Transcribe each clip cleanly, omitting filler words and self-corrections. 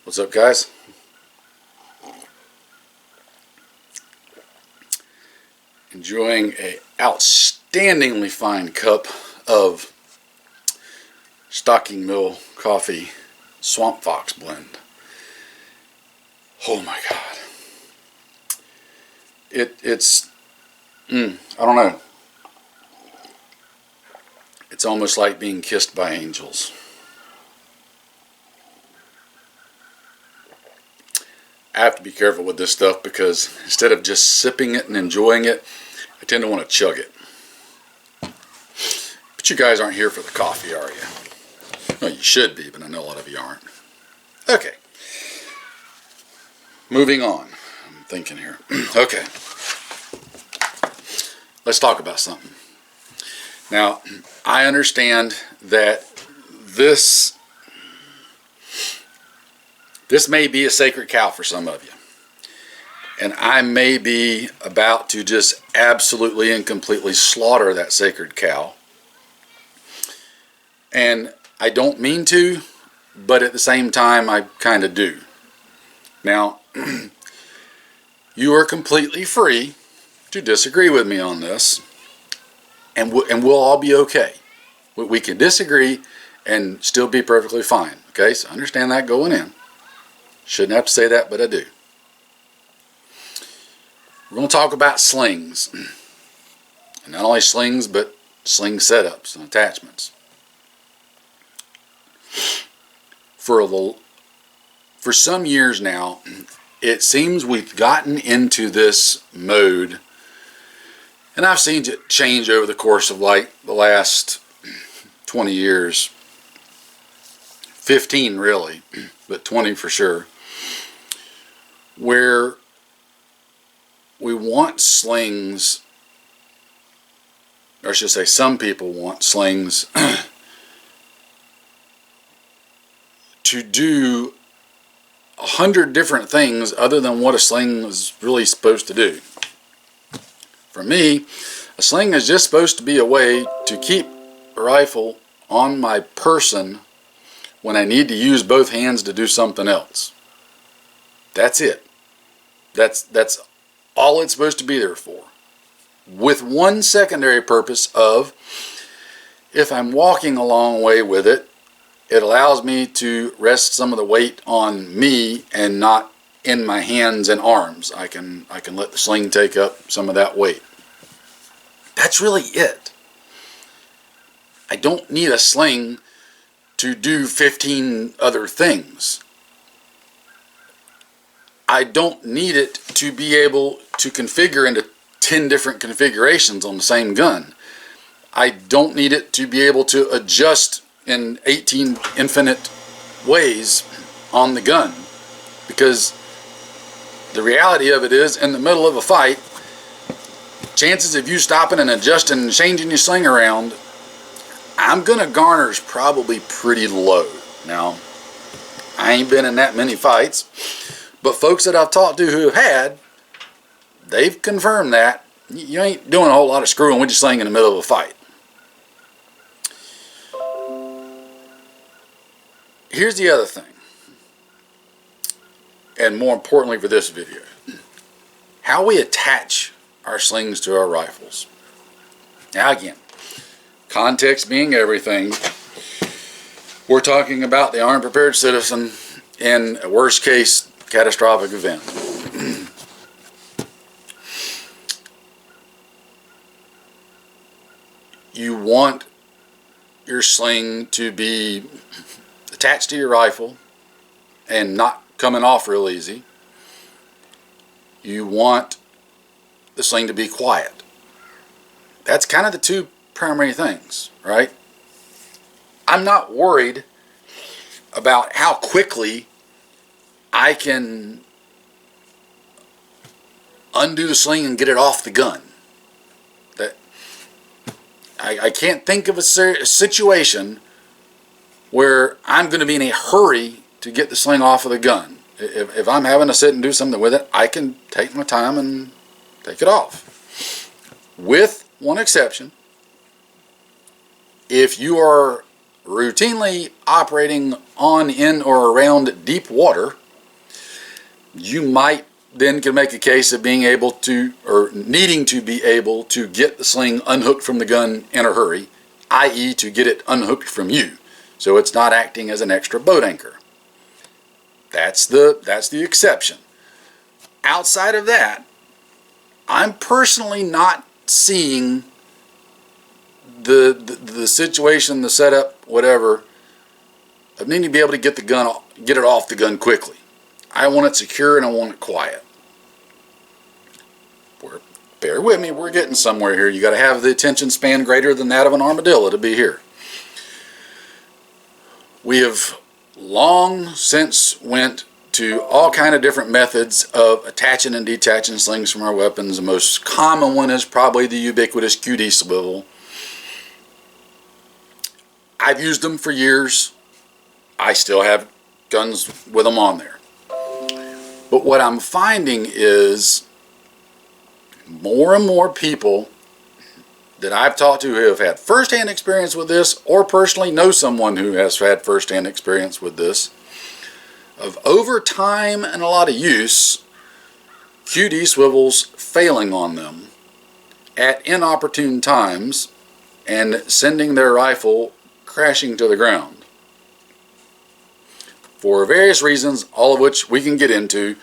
What's up, guys? Enjoying a outstandingly fine cup of Stocking Mill Coffee Swamp Fox blend. Oh my God. It's I don't know. It's almost like being kissed by angels. I have to be careful with this stuff because instead of just sipping it and enjoying it, I tend to want to chug it. But you guys aren't here for the coffee, are you? Well, you should be, but I know a lot of you aren't. Okay. Moving on. I'm thinking here. Okay. Let's talk about something. Now, I understand that this may be a sacred cow for some of you. And I may be about to just absolutely and completely slaughter that sacred cow. And I don't mean to, but at the same time, I kind of do. Now, you are completely free to disagree with me on this, and we'll all be okay. We can disagree and still be perfectly fine. Okay, so understand that going in. Shouldn't have to say that, but I do. We're going to talk about slings. And not only slings, but sling setups and attachments. For some years now, it seems we've gotten into this mode, and I've seen it change over the course of like the last 20 years. 15 really, but 20 for sure. Where we want slings, or I should say some people want slings to do 100 different things other than what a sling is really supposed to do. For me, a sling is just supposed to be a way to keep a rifle on my person when I need to use both hands to do something else. That's it. That's all it's supposed to be there for. With one secondary purpose of, if I'm walking a long way with it, it allows me to rest some of the weight on me and not in my hands and arms. I can let the sling take up some of that weight. That's really it. I don't need a sling to do 15 other things. I don't need it to be able to configure into 10 different configurations on the same gun. I don't need it to be able to adjust in 18 infinite ways on the gun, because the reality of it is, in the middle of a fight, chances of you stopping and adjusting and changing your sling around, I'm gonna garner is probably pretty low. Now, I ain't been in that many fights, but folks that I've talked to who have had, they've confirmed that you ain't doing a whole lot of screwing with your sling in the middle of a fight. Here's the other thing, and more importantly for this video, how we attach our slings to our rifles. Now again, context being everything, we're talking about the unprepared citizen in a worst case catastrophic event. You want your sling to be attached to your rifle and not coming off real easy. You want the sling to be quiet. That's kind of the two primary things, right? I'm not worried about how quickly I can undo the sling and get it off the gun. I can't think of a situation where I'm going to be in a hurry to get the sling off of the gun. If I'm having to sit and do something with it, I can take my time and take it off. With one exception, if you are routinely operating on, in, or around deep water, you might then can make a case of being able to, or needing to be able to get the sling unhooked from the gun in a hurry, i.e. to get it unhooked from you, so it's not acting as an extra boat anchor. That's the exception. Outside of that, I'm personally not seeing the situation, the setup, whatever, of needing to be able to get it off the gun quickly. I want it secure and I want it quiet. Bear with me, we're getting somewhere here. You got to have the attention span greater than that of an armadillo to be here. We have long since went to all kind of different methods of attaching and detaching slings from our weapons. The most common one is probably the ubiquitous QD swivel. I've used them for years. I still have guns with them on there. But what I'm finding is more and more people that I've talked to who have had first-hand experience with this, or personally know someone who has had first-hand experience with this, of over time and a lot of use, QD swivels failing on them at inopportune times and sending their rifle crashing to the ground. For various reasons, all of which we can get into,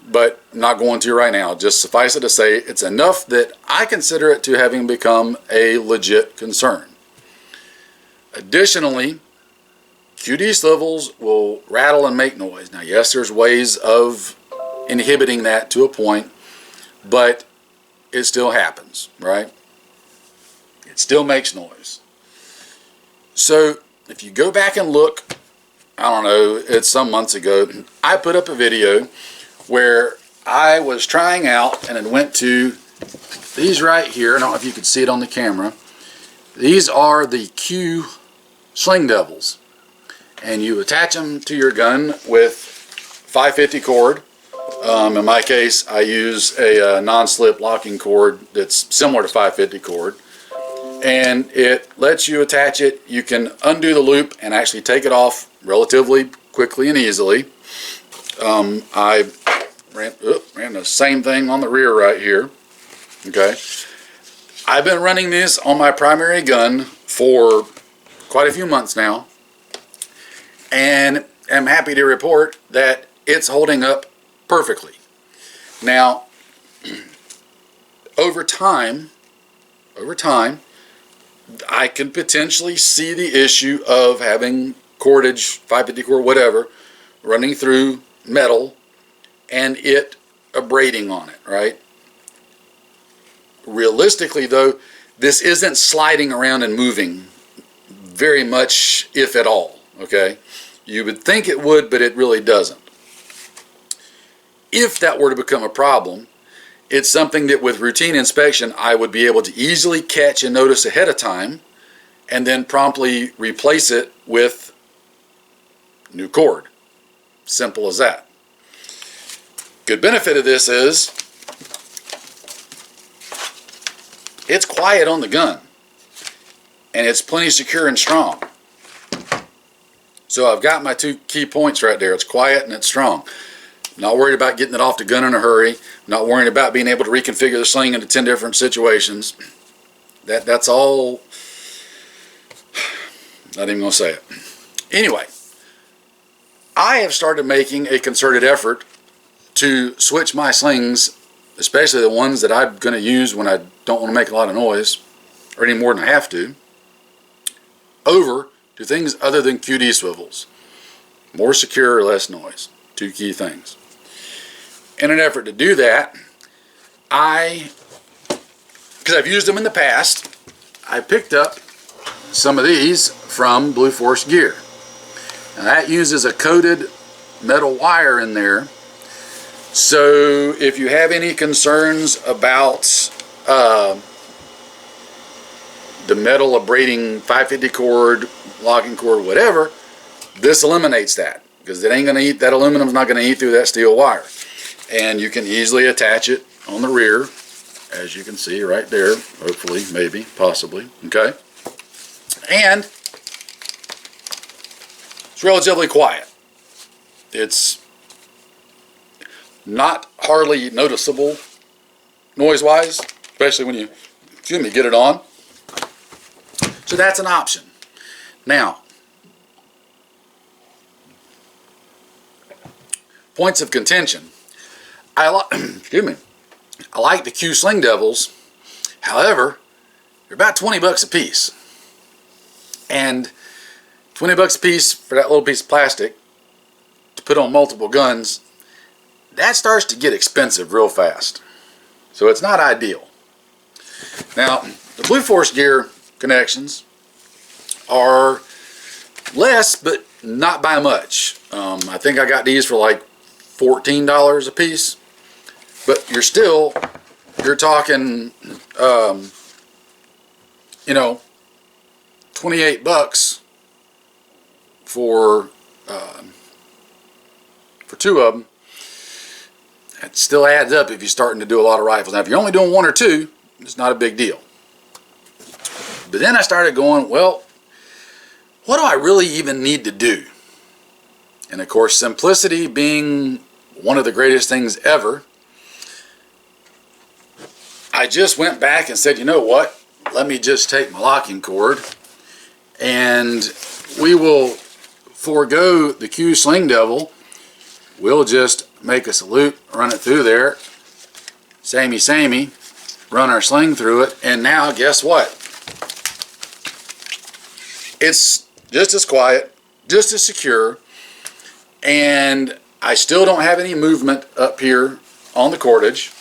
but I'm not going to right now. Just suffice it to say, it's enough that I consider it to having become a legit concern. Additionally, QD swivels will rattle and make noise. Now, yes, there's ways of inhibiting that to a point, but it still happens, right? It still makes noise. So, if you go back and look, I don't know, it's some months ago, I put up a video where I was trying out, and it went to these right here. I don't know if you could see it on the camera. These are the Q Sling Devils, and you attach them to your gun with 550 cord. In my case, I use a non-slip locking cord that's similar to 550 cord, and it lets you attach it. You can undo the loop and actually take it off relatively quickly and easily. I ran the same thing on the rear right here. Okay, I've been running this on my primary gun for quite a few months now, and am happy to report that it's holding up perfectly. Now, over time, I could potentially see the issue of having cordage, 550 cord, whatever, running through metal and it abrading on it, right? Realistically, though, this isn't sliding around and moving very much, if at all, okay? You would think it would, but it really doesn't. If that were to become a problem, it's something that with routine inspection I would be able to easily catch and notice ahead of time, and then promptly replace it with new cord. Simple as that. Good benefit of this is it's quiet on the gun, and it's plenty secure and strong. So I've got my two key points right there. It's quiet and it's strong. Not worried about getting it off the gun in a hurry. Not worrying about being able to reconfigure the sling into 10 different situations. That's all. Not even going to say it. Anyway, I have started making a concerted effort to switch my slings, especially the ones that I'm going to use when I don't want to make a lot of noise, or any more than I have to, over to things other than QD swivels. More secure or less noise. Two key things. In an effort to do that, because I've used them in the past, I picked up some of these from Blue Force Gear. Now that uses a coated metal wire in there. So if you have any concerns about the metal abrading 550 cord, locking cord, whatever, this eliminates that, because it ain't going to eat, that aluminum's not going to eat through that steel wire. And you can easily attach it on the rear, as you can see right there, hopefully, maybe, possibly, okay? And It's relatively quiet. It's not hardly noticeable noise-wise, especially when you, get it on. So that's an option. Now, points of contention. I like the Q Sling Devils. However, they're about 20 bucks a piece. And 20 bucks a piece for that little piece of plastic to put on multiple guns, that starts to get expensive real fast. So it's not ideal. Now, the Blue Force gear connections are less, but not by much. I think I got these for like $14 a piece. But you're talking, 28 bucks for two of them. That still adds up if you're starting to do a lot of rifles. Now, if you're only doing one or two, it's not a big deal. But then I started going, well, what do I really even need to do? And of course, simplicity being one of the greatest things ever, I just went back and said, you know what? Let me just take my locking cord and we will forego the Q Sling Devil. We'll just make a salute, run it through there, samey, run our sling through it, and now guess what? It's just as quiet, just as secure, and I still don't have any movement up here on the cordage,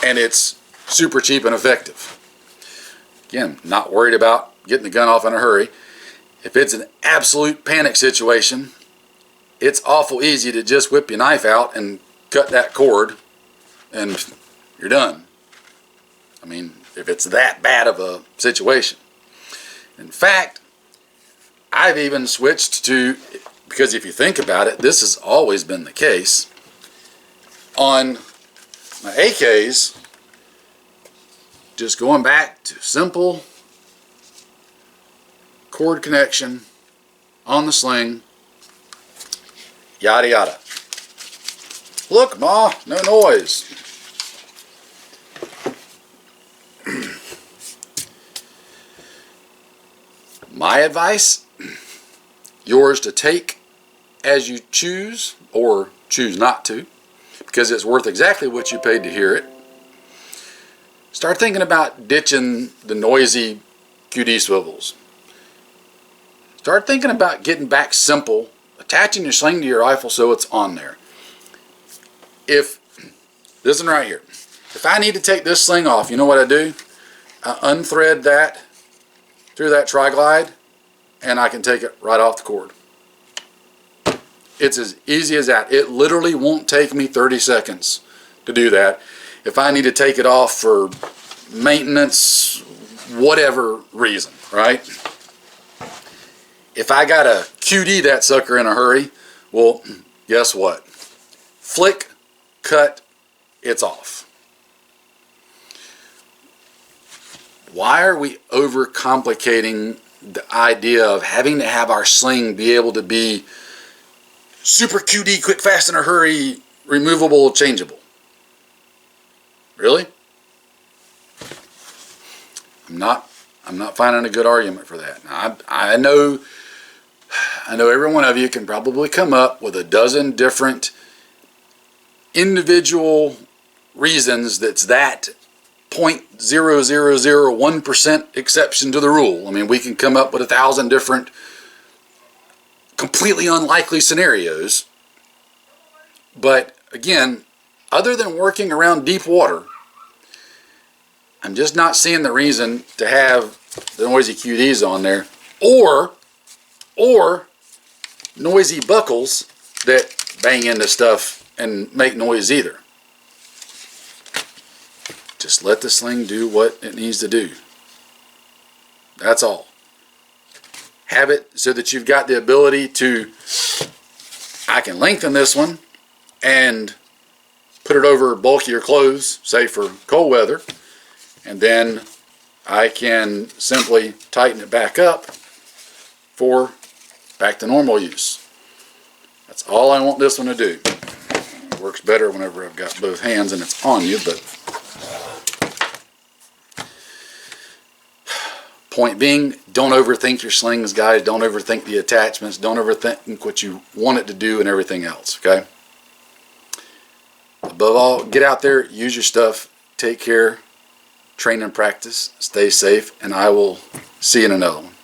and it's super cheap and effective. Again, not worried about getting the gun off in a hurry. If it's an absolute panic situation, it's awful easy to just whip your knife out and cut that cord and you're done. I mean, if it's that bad of a situation. In fact, I've even switched to, because if you think about it, this has always been the case, on my AKs, just going back to simple cord connection on the sling, yada yada. Look, Ma, no noise. My advice, yours to take as you choose or choose not to, because it's worth exactly what you paid to hear it. Start thinking about ditching the noisy QD swivels. Start thinking about getting back simple, attaching your sling to your rifle so it's on there. If, this one right here, if I need to take this sling off, you know what I do? I unthread that through that tri-glide and I can take it right off the cord. It's as easy as that. It literally won't take me 30 seconds to do that. If I need to take it off for maintenance, whatever reason, right? If I gotta QD that sucker in a hurry, well, guess what? Flick, cut, it's off. Why are we overcomplicating the idea of having to have our sling be able to be super QD, quick, fast, in a hurry, removable, changeable? Really? I'm not finding a good argument for that. Now, I know every one of you can probably come up with a dozen different individual reasons that's that 0.0001% exception to the rule. I mean, we can come up with 1,000 different completely unlikely scenarios. But again, other than working around deep water, I'm just not seeing the reason to have the noisy QDs on there, or noisy buckles that bang into stuff and make noise either. Just let the sling do what it needs to do. That's all. Have it so that you've got the ability to, I can lengthen this one and put it over bulkier clothes, say for cold weather, and then I can simply tighten it back up for back to normal use. That's all I want this one to do. It works better whenever I've got both hands and it's on you, but point being, don't overthink your slings, guys. Don't overthink the attachments. Don't overthink what you want it to do and everything else, okay? Above all, get out there, use your stuff, take care, train and practice, stay safe, and I will see you in another one.